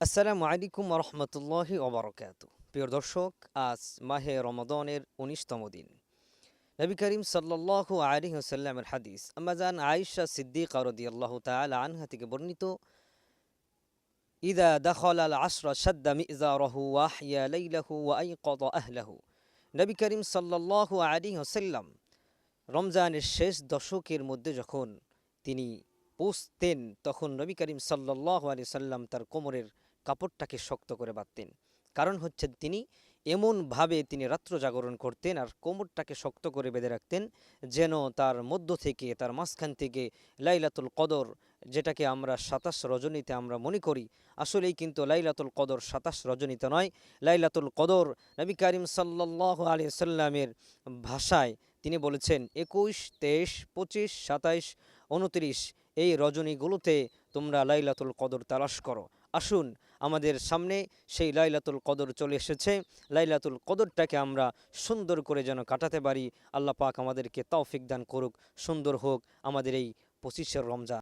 আসসালামু আলাইকুম রহমতুল্লাহি ওবরাকাতু। প্রিয় দর্শক, আজ মাহে রমাদানের ১৯তম দিন। নবী করিম সাল্লাল্লাহু আলাইহি ওয়াসাল্লামের হাদিস আম্মাজান আয়েশা সিদ্দিকা রাদিয়াল্লাহু তাআলা আনহা থেকে বর্ণিত, ইদা দাখাল আল আশরা শাদ্দা মিজারাহু ওয়া আহইয়া লাইলাহু ওয়া আইকাযা আহলাহু। নবী করিম সাল্লাল্লাহু আলাইহি ওয়াসাল্লাম রমজানের শেষ দশকের মধ্যে যখন তিনি পৌঁছতেন, তখন নবী করিম সাল্লাল্লাহু আলাইহি সাল্লাম তার কোমরের কাপড়টাকে শক্ত করে বাঁধতেন। কারণ হচ্ছে এমনভাবে তিনি রাত্র জাগরণ করতেন আর কোমরটাকে শক্ত করে বেঁধে রাখতেন, যেন তার মধ্য থেকে, তার মাঝখান থেকে লাইলাতুল কদর, যেটাকে আমরা ২৭ রজনীতে আমরা মনে করি, আসলেই কিন্তু লাইলাতুল কদর ২৭ রজনীতে নয়। লাইলাতুল কদর নবী করিম সাল্লাল্লাহু আলাইহি সাল্লামের ভাষায় তিনি বলেছেন ২১, ২৩, ২৫, ২৭, ২৯ এই রজনীগুলোতে তোমরা লাইলাতুল কদর তালাশ করো। আসুন, আমাদের সামনে সেই লাইলাতুল কদর চলে এসেছে। লাইলাতুল কদরটাকে আমরা সুন্দর করে যেন কাটাতে পারি। আল্লাহ পাক আমাদেরকে তৌফিক দান করুক। সুন্দর হোক আমাদের এই ২৫ রমজান।